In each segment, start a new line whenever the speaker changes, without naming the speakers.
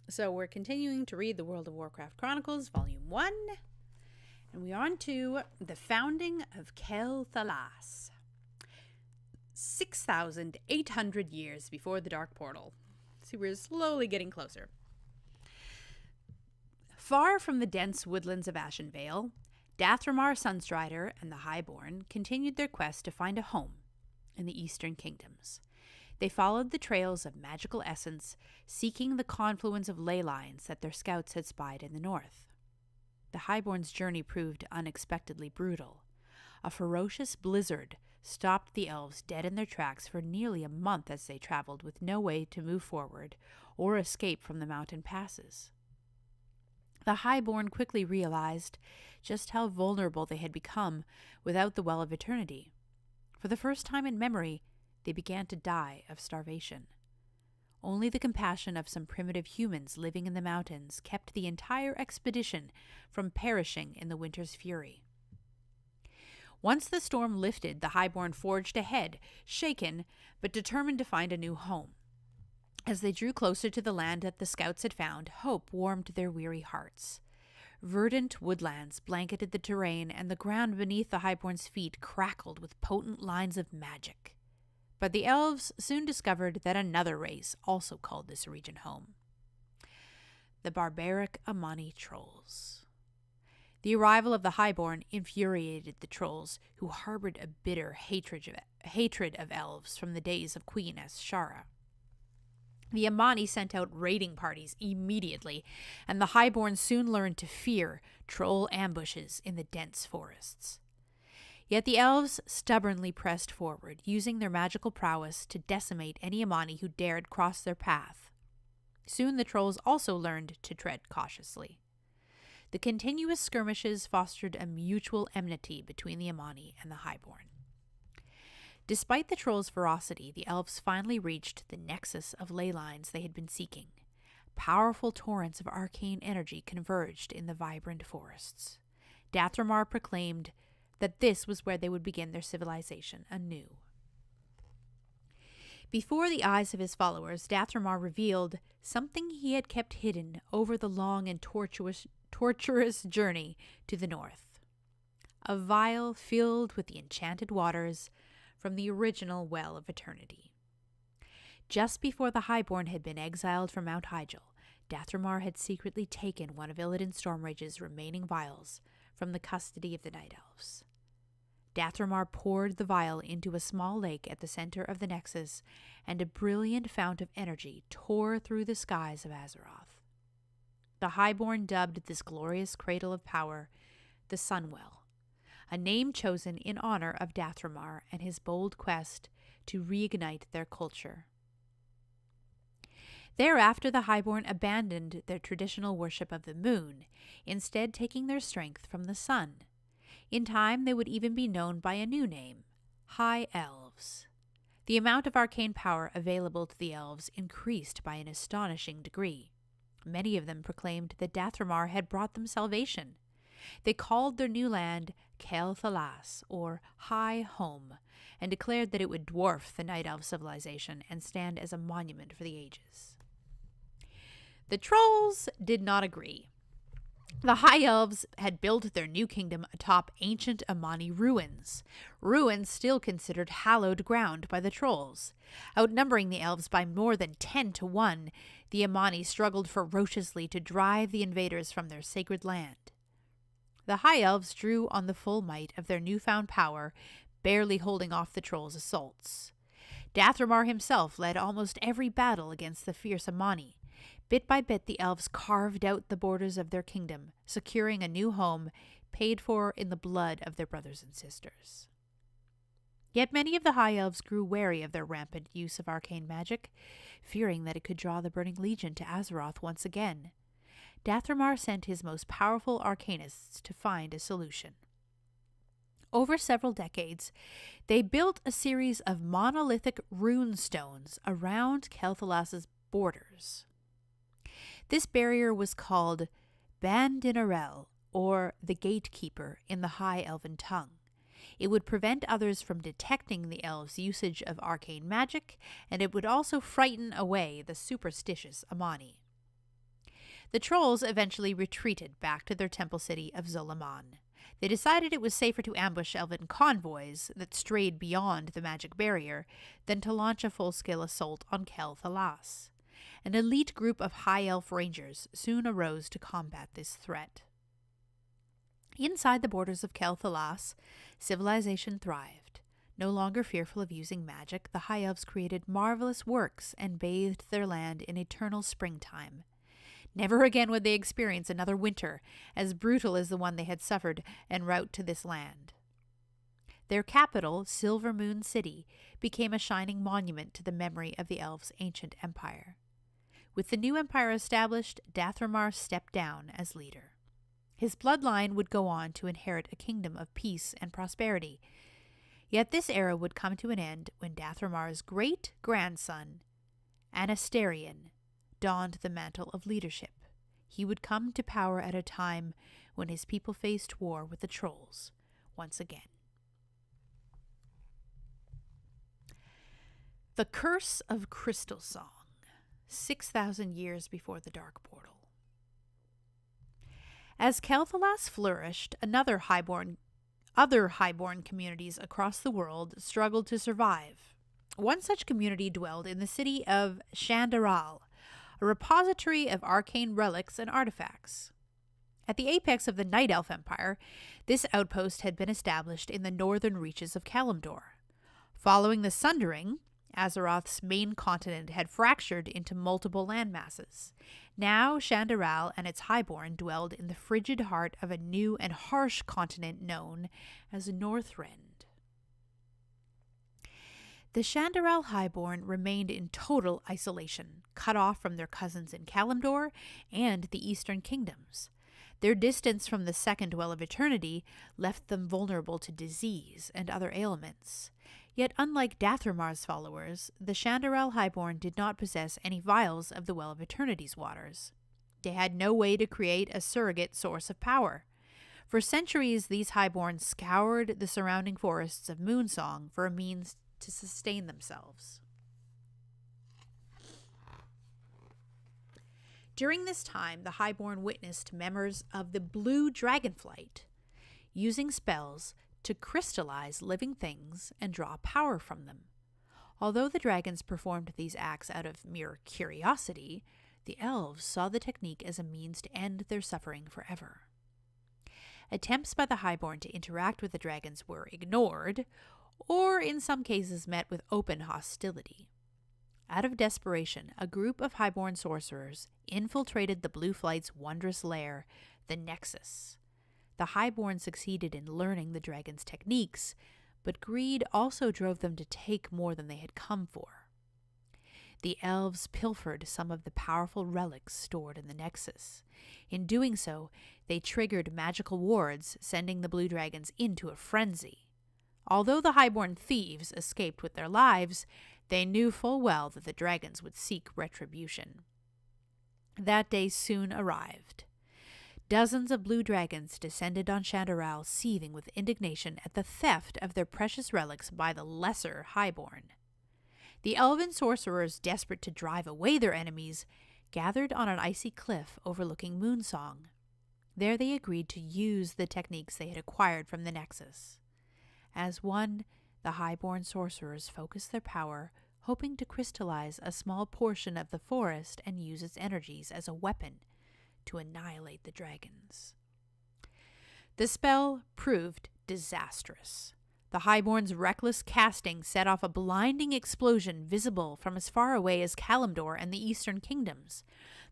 So we're continuing to read the World of Warcraft Chronicles, Volume 1, and we're on to the founding of Quel'Thalas, 6,800 years before the Dark Portal. See, we're slowly getting closer. Far from the dense woodlands of Ashenvale, Dathramar Sunstrider and the Highborn continued their quest to find a home in the Eastern Kingdoms. They followed the trails of magical essence, seeking the confluence of ley lines that their scouts had spied in the north. The Highborn's journey proved unexpectedly brutal. A ferocious blizzard stopped the elves dead in their tracks for nearly a month as they traveled with no way to move forward or escape from the mountain passes. The Highborn quickly realized just how vulnerable they had become without the Well of Eternity. For the first time in memory, they began to die of starvation. Only the compassion of some primitive humans living in the mountains kept the entire expedition from perishing in the winter's fury. Once the storm lifted, the Highborn forged ahead, shaken but determined to find a new home. As they drew closer to the land that the scouts had found, hope warmed their weary hearts. Verdant woodlands blanketed the terrain, and the ground beneath the Highborn's feet crackled with potent lines of magic. But the elves soon discovered that another race also called this region home: the barbaric Amani trolls. The arrival of the Highborn infuriated the trolls, who harbored a bitter hatred of elves from the days of Queen Ashara. The Amani sent out raiding parties immediately, and the Highborn soon learned to fear troll ambushes in the dense forests. Yet the elves stubbornly pressed forward, using their magical prowess to decimate any Amani who dared cross their path. Soon the trolls also learned to tread cautiously. The continuous skirmishes fostered a mutual enmity between the Amani and the Highborn. Despite the trolls' ferocity, the elves finally reached the nexus of ley lines they had been seeking. Powerful torrents of arcane energy converged in the vibrant forests. Dathramar proclaimed that this was where they would begin their civilization anew. Before the eyes of his followers, Dathramar revealed something he had kept hidden over the long and tortuous journey to the north. A vial filled with the enchanted waters from the original Well of Eternity. Just before the Highborn had been exiled from Mount Hyjal, Dathramar had secretly taken one of Illidan Stormrage's remaining vials from the custody of the Night Elves. Dathramar poured the vial into a small lake at the center of the Nexus, and a brilliant fount of energy tore through the skies of Azeroth. The Highborn dubbed this glorious cradle of power the Sunwell, a name chosen in honor of Dathramar and his bold quest to reignite their culture. Thereafter, the Highborn abandoned their traditional worship of the moon, instead taking their strength from the sun. In time, they would even be known by a new name: High Elves. The amount of arcane power available to the elves increased by an astonishing degree. Many of them proclaimed that Dathramar had brought them salvation. They called their new land Quel'Thalas, or High Home, and declared that it would dwarf the Night Elf civilization and stand as a monument for the ages. The trolls did not agree. The High Elves had built their new kingdom atop ancient Amani ruins still considered hallowed ground by the trolls. Outnumbering the elves by more than 10-1, the Amani struggled ferociously to drive the invaders from their sacred land. The High Elves drew on the full might of their newfound power, barely holding off the trolls' assaults. Dathramar himself led almost every battle against the fierce Amani. Bit by bit, the elves carved out the borders of their kingdom, securing a new home paid for in the blood of their brothers and sisters. Yet many of the High Elves grew wary of their rampant use of arcane magic, fearing that it could draw the Burning Legion to Azeroth once again. Dathramar sent his most powerful arcanists to find a solution. Over several decades, they built a series of monolithic rune stones around Quel'Thalas' borders. This barrier was called Ban Dinarel, or the Gatekeeper in the High Elven tongue. It would prevent others from detecting the elves' usage of arcane magic, and it would also frighten away the superstitious Amani. The trolls eventually retreated back to their temple city of Zolaman. They decided it was safer to ambush elven convoys that strayed beyond the magic barrier than to launch a full-scale assault on Quel'Thalas. An elite group of high elf rangers soon arose to combat this threat. Inside the borders of Quel'Thalas, civilization thrived. No longer fearful of using magic, the high elves created marvelous works and bathed their land in eternal springtime. Never again would they experience another winter as brutal as the one they had suffered en route to this land. Their capital, Silver Moon City, became a shining monument to the memory of the elves' ancient empire. With the new empire established, Dathramar stepped down as leader. His bloodline would go on to inherit a kingdom of peace and prosperity. Yet this era would come to an end when Dathramar's great-grandson, Anasterion, donned the mantle of leadership. He would come to power at a time when his people faced war with the trolls once again. The Curse of Crystal Song, 6,000 years before the Dark Portal. As Quel'Thalas flourished, other highborn communities across the world struggled to survive. One such community dwelled in the city of Shandaral, a repository of arcane relics and artifacts. At the apex of the Night Elf Empire, this outpost had been established in the northern reaches of Kalimdor. Following the Sundering, Azeroth's main continent had fractured into multiple landmasses. Now Shandaral and its highborn dwelled in the frigid heart of a new and harsh continent known as Northrend. The Shandaral highborn remained in total isolation, cut off from their cousins in Kalimdor and the Eastern Kingdoms. Their distance from the Second Well of Eternity left them vulnerable to disease and other ailments. Yet unlike Dathramar's followers, the Shandaral highborn did not possess any vials of the Well of Eternity's waters. They had no way to create a surrogate source of power. For centuries, these highborn scoured the surrounding forests of Moonsong for a means to sustain themselves. During this time, the highborn witnessed members of the Blue Dragonflight using spells to crystallize living things and draw power from them. Although the dragons performed these acts out of mere curiosity, the elves saw the technique as a means to end their suffering forever. Attempts by the highborn to interact with the dragons were ignored, or in some cases met with open hostility. Out of desperation, a group of highborn sorcerers infiltrated the Blue Flight's wondrous lair, the Nexus. The highborn succeeded in learning the dragon's techniques, but greed also drove them to take more than they had come for. The elves pilfered some of the powerful relics stored in the Nexus. In doing so, they triggered magical wards, sending the blue dragons into a frenzy. Although the highborn thieves escaped with their lives, they knew full well that the dragons would seek retribution. That day soon arrived. Dozens of blue dragons descended on Shandaral, seething with indignation at the theft of their precious relics by the lesser highborn. The elven sorcerers, desperate to drive away their enemies, gathered on an icy cliff overlooking Moonsong. There they agreed to use the techniques they had acquired from the Nexus. As one, the highborn sorcerers focused their power, hoping to crystallize a small portion of the forest and use its energies as a weapon to annihilate the dragons. The spell proved disastrous. The highborn's reckless casting set off a blinding explosion visible from as far away as Kalimdor and the Eastern Kingdoms.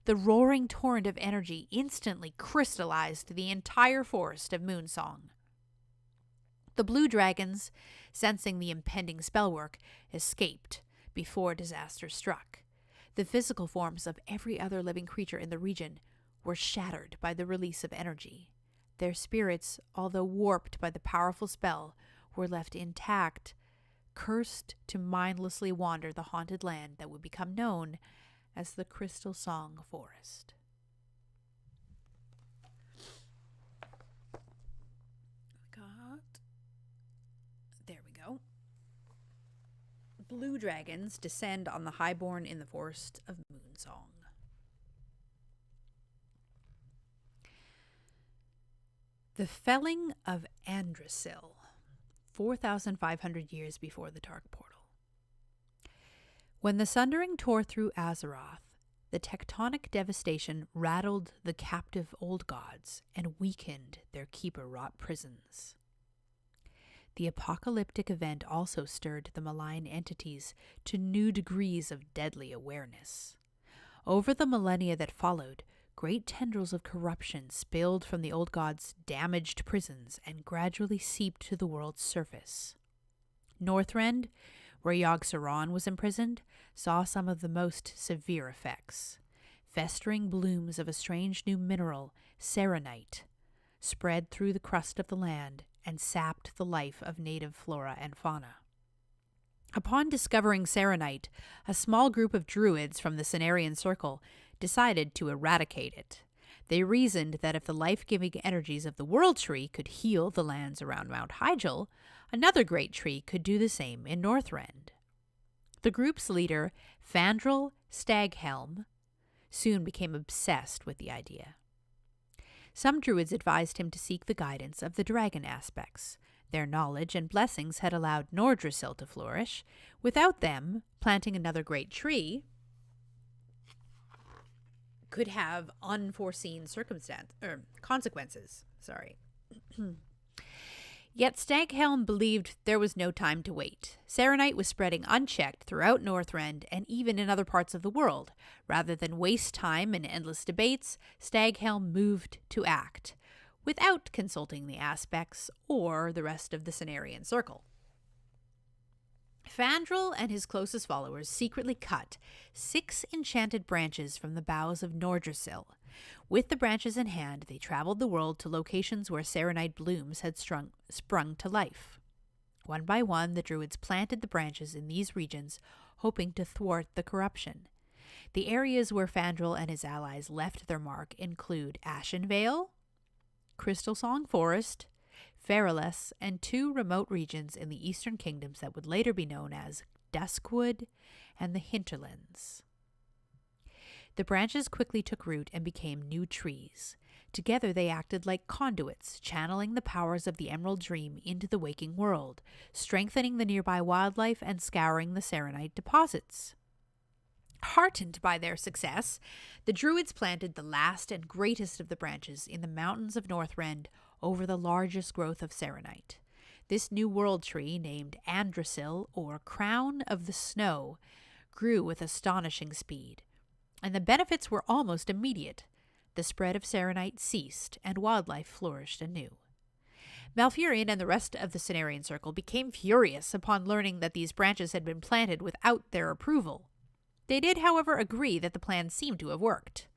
The roaring torrent of energy instantly crystallized the entire forest of Moonsong. The blue dragons, sensing the impending spellwork, escaped before disaster struck. The physical forms of every other living creature in the region were shattered by the release of energy. Their spirits, although warped by the powerful spell, were left intact, cursed to mindlessly wander the haunted land that would become known as the Crystal Song Forest. There we go. Blue dragons descend on the highborn in the forest of Moonsong. The felling of Andrasil, 4,500 years before the Dark Portal. When the sundering tore through Azeroth, the tectonic devastation rattled the captive old gods and weakened their keeper-wrought prisons. The apocalyptic event also stirred the malign entities to new degrees of deadly awareness. Over the millennia that followed, great tendrils of corruption spilled from the old gods' damaged prisons and gradually seeped to the world's surface. Northrend, where Yogg-Saron was imprisoned, saw some of the most severe effects. Festering blooms of a strange new mineral, serenite, spread through the crust of the land and sapped the life of native flora and fauna. Upon discovering serenite, a small group of druids from the Cenarian Circle decided to eradicate it. They reasoned that if the life-giving energies of the World Tree could heal the lands around Mount Hyjal, another great tree could do the same in Northrend. The group's leader, Fandral Staghelm, soon became obsessed with the idea. Some druids advised him to seek the guidance of the dragon aspects. Their knowledge and blessings had allowed Nordrassil to flourish. Without them, planting another great tree could have unforeseen consequences. Yet Staghelm believed there was no time to wait. Serenite was spreading unchecked throughout Northrend and even in other parts of the world. Rather than waste time in endless debates, Staghelm moved to act, without consulting the aspects or the rest of the Cenarian Circle. Fandral and his closest followers secretly cut 6 enchanted branches from the boughs of Nordrassil. With the branches in hand, they traveled the world to locations where serenite blooms had sprung to life. One by one, the druids planted the branches in these regions, hoping to thwart the corruption. The areas where Fandral and his allies left their mark include Ashenvale, Crystalsong Forest, Quel'Thalas, and 2 remote regions in the eastern kingdoms that would later be known as Duskwood and the Hinterlands. The branches quickly took root and became new trees. Together they acted like conduits, channeling the powers of the Emerald Dream into the waking world, strengthening the nearby wildlife and scouring the serenite deposits. Heartened by their success, the druids planted the last and greatest of the branches in the mountains of Northrend over the largest growth of serenite. This new world tree, named Andrasil, or Crown of the Snow, grew with astonishing speed, and the benefits were almost immediate. The spread of serenite ceased, and wildlife flourished anew. Malfurion and the rest of the Cenarian Circle became furious upon learning that these branches had been planted without their approval. They did, however, agree that the plan seemed to have worked.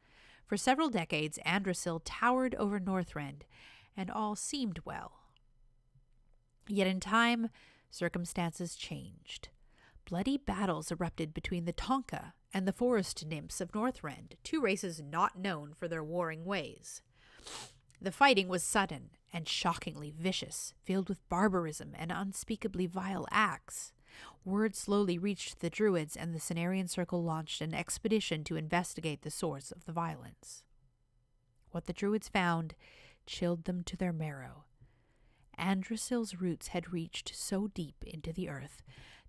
For several decades, Andrasil towered over Northrend, and all seemed well. Yet in time, circumstances changed. Bloody battles erupted between the Tonka and the forest nymphs of Northrend, 2 races not known for their warring ways. The fighting was sudden and shockingly vicious, filled with barbarism and unspeakably vile acts. Word slowly reached the druids, and the Cenarian Circle launched an expedition to investigate the source of the violence. What the druids found chilled them to their marrow. Andrasil's roots had reached so deep into the earth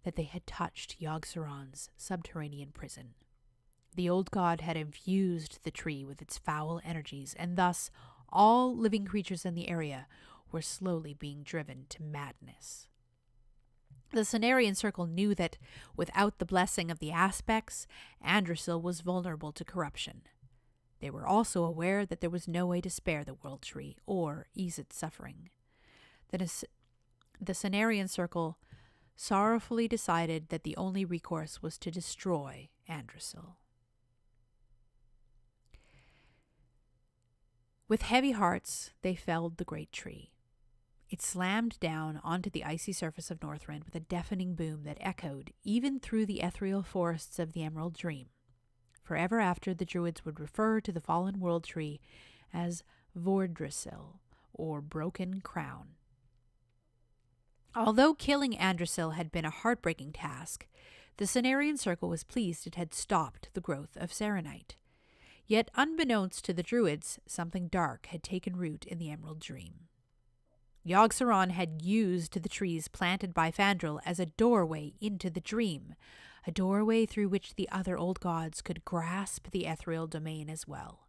that they had touched Yogg-Saron's subterranean prison. The old god had infused the tree with its foul energies, and thus all living creatures in the area were slowly being driven to madness. The Cenarian Circle knew that, without the blessing of the aspects, Andrasil was vulnerable to corruption. They were also aware that there was no way to spare the World Tree or ease its suffering. The Cenarian Circle sorrowfully decided that the only recourse was to destroy Andrasil. With heavy hearts, they felled the great tree. It slammed down onto the icy surface of Northrend with a deafening boom that echoed even through the ethereal forests of the Emerald Dream. Forever after, the druids would refer to the fallen world tree as Vordrasil, or Broken Crown. Although killing Andrasil had been a heartbreaking task, the Cenarian Circle was pleased it had stopped the growth of serenite. Yet, unbeknownst to the druids, something dark had taken root in the Emerald Dream. Yogg-Saron had used the trees planted by Fandral as a doorway into the dream, a doorway through which the other old gods could grasp the ethereal domain as well.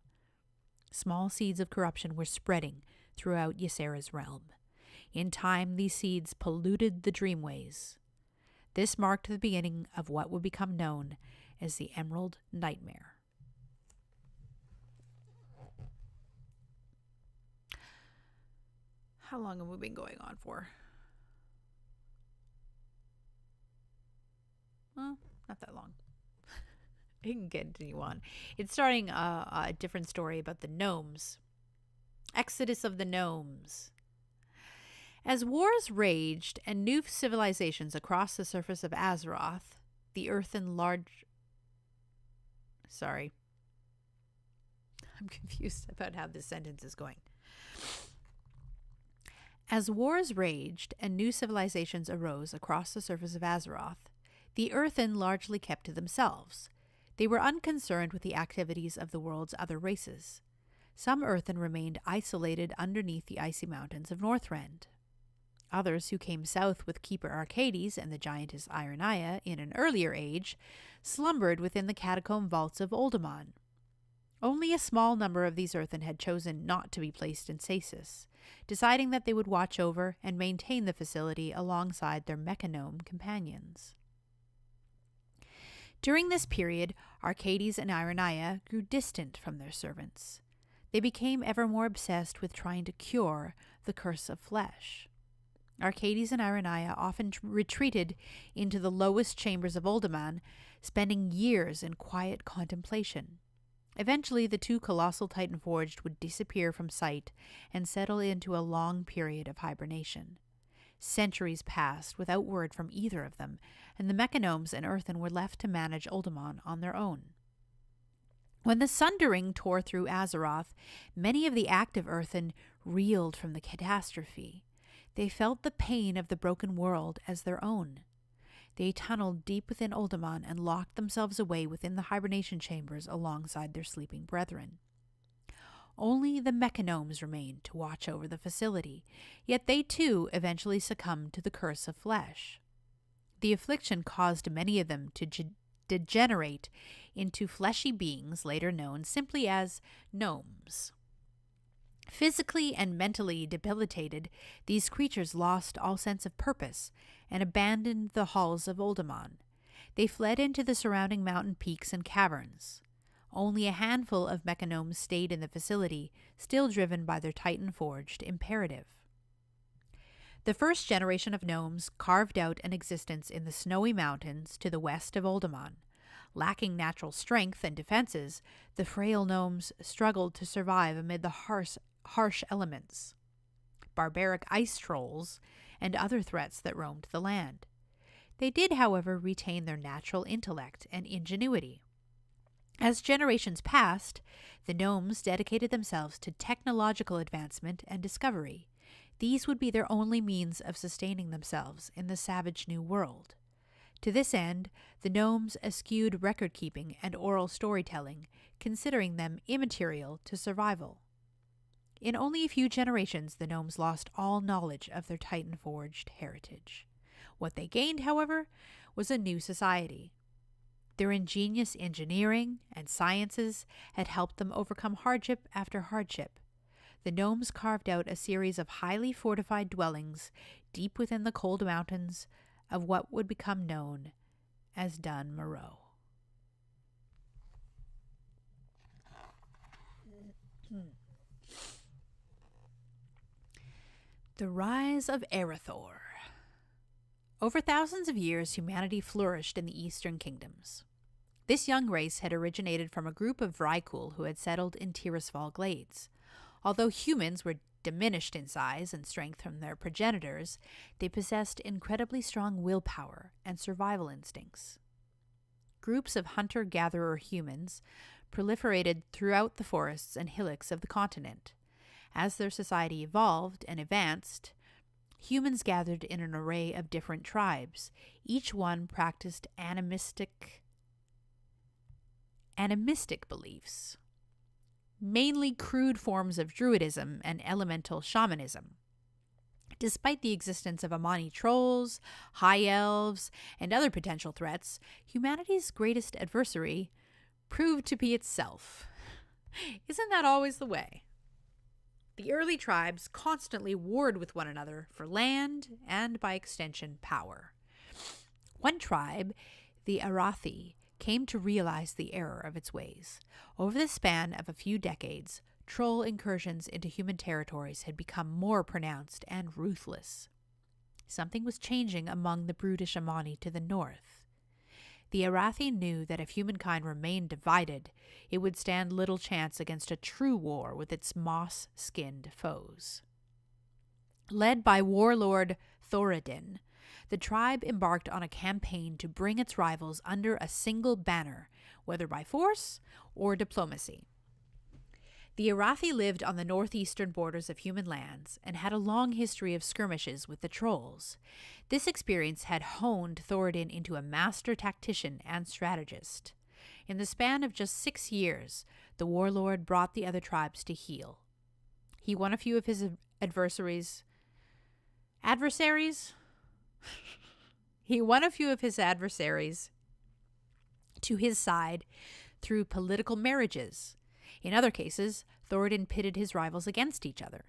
Small seeds of corruption were spreading throughout Ysera's realm. In time, these seeds polluted the dreamways. This marked the beginning of what would become known as the Emerald Nightmare. How long have we been going on for? Well, not that long. We can continue on. It's starting a different story about the gnomes. Exodus of the gnomes. As wars raged and new civilizations across the surface of Azeroth, the earthen large... Sorry. I'm confused about how this sentence is going. As wars raged and new civilizations arose across the surface of Azeroth, the earthen largely kept to themselves. They were unconcerned with the activities of the world's other races. Some earthen remained isolated underneath the icy mountains of Northrend. Others who came south with Keeper Arcades and the giantess Ironaya in an earlier age slumbered within the catacomb vaults of Oldamon. Only a small number of these earthen had chosen not to be placed in stasis, deciding that they would watch over and maintain the facility alongside their mechanome companions. During this period, Arcades and Ironaya grew distant from their servants. They became ever more obsessed with trying to cure the curse of flesh. Arcades and Ironaya often retreated into the lowest chambers of Oldamon, spending years in quiet contemplation. Eventually, the two colossal Titanforged would disappear from sight and settle into a long period of hibernation. Centuries passed without word from either of them, and the Mechanomes and Earthen were left to manage Oldamon on their own. When the Sundering tore through Azeroth, many of the active Earthen reeled from the catastrophe. They felt the pain of the broken world as their own. They tunneled deep within Oldamon and locked themselves away within the hibernation chambers alongside their sleeping brethren. Only the Mechanomes remained to watch over the facility, yet they too eventually succumbed to the curse of flesh. The affliction caused many of them to degenerate into fleshy beings later known simply as gnomes. Physically and mentally debilitated, these creatures lost all sense of purpose and abandoned the halls of Oldamon. They fled into the surrounding mountain peaks and caverns. Only a handful of Mechanomes stayed in the facility, still driven by their Titan-forged imperative. The first generation of gnomes carved out an existence in the snowy mountains to the west of Oldamon. Lacking natural strength and defenses, the frail gnomes struggled to survive amid the harsh elements, barbaric ice trolls, and other threats that roamed the land. They did, however, retain their natural intellect and ingenuity. As generations passed, the gnomes dedicated themselves to technological advancement and discovery. These would be their only means of sustaining themselves in the savage new world. To this end, the gnomes eschewed record-keeping and oral storytelling, considering them immaterial to survival. In only a few generations, the gnomes lost all knowledge of their Titan-forged heritage. What they gained, however, was a new society. Their ingenious engineering and sciences had helped them overcome hardship after hardship. The gnomes carved out a series of highly fortified dwellings deep within the cold mountains of what would become known as Dun Moreau. The rise of Erythor. Over thousands of years, humanity flourished in the eastern kingdoms. This young race had originated from a group of Vrykul who had settled in Tirisfal Glades. Although humans were diminished in size and strength from their progenitors, they possessed incredibly strong willpower and survival instincts. Groups of hunter-gatherer humans proliferated throughout the forests and hillocks of the continent. As their society evolved and advanced, humans gathered in an array of different tribes. Each one practiced animistic beliefs, mainly crude forms of druidism and elemental shamanism. Despite the existence of Amani trolls, high elves, and other potential threats, humanity's greatest adversary proved to be itself. Isn't that always the way? The early tribes constantly warred with one another for land and, by extension, power. One tribe, the Arathi, came to realize the error of its ways. Over the span of a few decades, troll incursions into human territories had become more pronounced and ruthless. Something was changing among the brutish Amani to the north. The Arathi knew that if humankind remained divided, it would stand little chance against a true war with its moss-skinned foes. Led by warlord Thoradin, the tribe embarked on a campaign to bring its rivals under a single banner, whether by force or diplomacy. The Arathi lived on the northeastern borders of human lands and had a long history of skirmishes with the trolls. This experience had honed Thoradin into a master tactician and strategist. In the span of just 6 years, the warlord brought the other tribes to heel. He won a few of his adversaries to his side through political marriages. In other cases, Thoradin pitted his rivals against each other.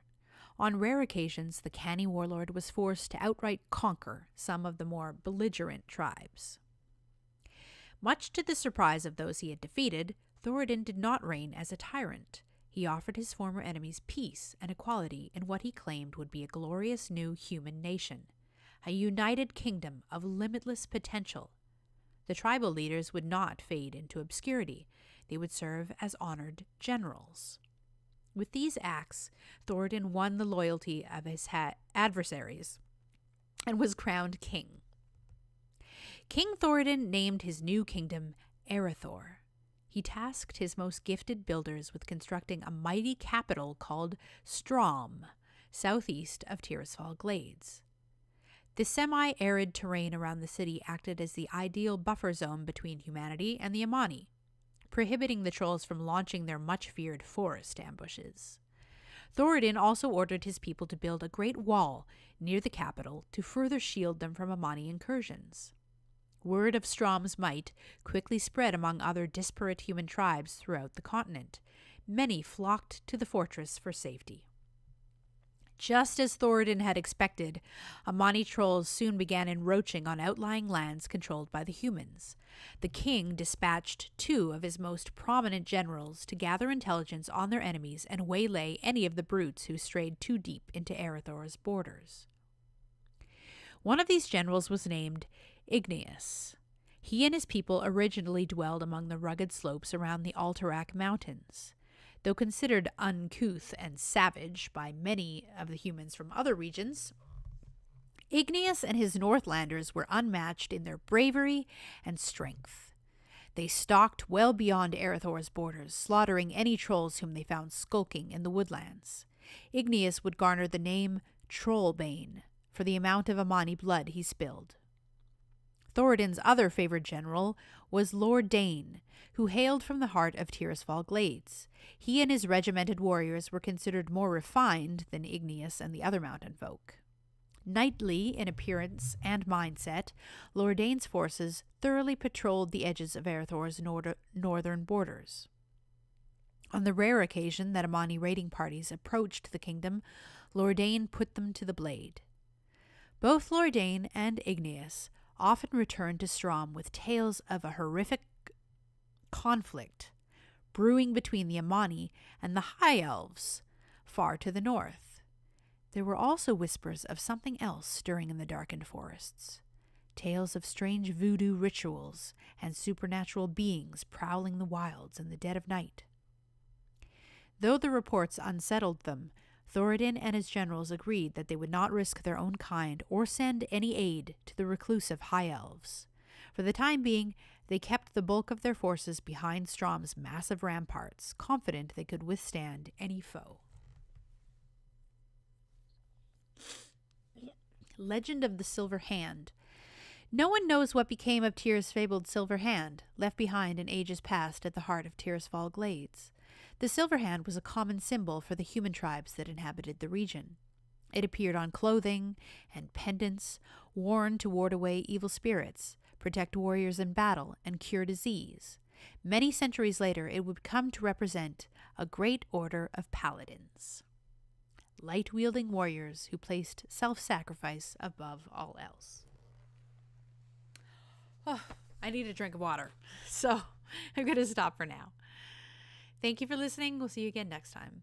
On rare occasions, the canny warlord was forced to outright conquer some of the more belligerent tribes. Much to the surprise of those he had defeated, Thoradin did not reign as a tyrant. He offered his former enemies peace and equality in what he claimed would be a glorious new human nation, a united kingdom of limitless potential. The tribal leaders would not fade into obscurity. They would serve as honored generals. With these acts, Thoradin won the loyalty of his adversaries and was crowned king. King Thoradin named his new kingdom Erethdor. He tasked his most gifted builders with constructing a mighty capital called Strom, southeast of Tirisfal Glades. The semi-arid terrain around the city acted as the ideal buffer zone between humanity and the Amani, prohibiting the trolls from launching their much-feared forest ambushes. Thoradin also ordered his people to build a great wall near the capital to further shield them from Amani incursions. Word of Strom's might quickly spread among other disparate human tribes throughout the continent. Many flocked to the fortress for safety. Just as Thoradin had expected, Amani trolls soon began encroaching on outlying lands controlled by the humans. The king dispatched 2 of his most prominent generals to gather intelligence on their enemies and waylay any of the brutes who strayed too deep into Erethdor's borders. One of these generals was named Igneous. He and his people originally dwelled among the rugged slopes around the Alterac Mountains. Though considered uncouth and savage by many of the humans from other regions, Igneous and his Northlanders were unmatched in their bravery and strength. They stalked well beyond Erethdor's borders, slaughtering any trolls whom they found skulking in the woodlands. Igneous would garner the name Trollbane for the amount of Amani blood he spilled. Thoradin's other favored general was Lord Dane, who hailed from the heart of Tirisfal Glades. He and his regimented warriors were considered more refined than Igneous and the other mountain folk. Knightly in appearance and mindset, Lord Dane's forces thoroughly patrolled the edges of Erethdor's northern borders. On the rare occasion that Amani raiding parties approached the kingdom, Lord Dane put them to the blade. Both Lord Dane and Igneous often returned to Strom with tales of a horrific conflict brewing between the Amani and the High Elves far to the north. There were also whispers of something else stirring in the darkened forests, tales of strange voodoo rituals and supernatural beings prowling the wilds in the dead of night. Though the reports unsettled them, Thoradin and his generals agreed that they would not risk their own kind or send any aid to the reclusive High Elves. For the time being, they kept the bulk of their forces behind Strom's massive ramparts, confident they could withstand any foe. Legend of the Silver Hand. No one knows what became of Tyr's fabled Silver Hand, left behind in ages past at the heart of Tirisfal Glades. The Silver Hand was a common symbol for the human tribes that inhabited the region. It appeared on clothing and pendants worn to ward away evil spirits, protect warriors in battle, and cure disease. Many centuries later, it would come to represent a great order of paladins, light-wielding warriors who placed self-sacrifice above all else. Oh, I need a drink of water, so I'm going to stop for now. Thank you for listening. We'll see you again next time.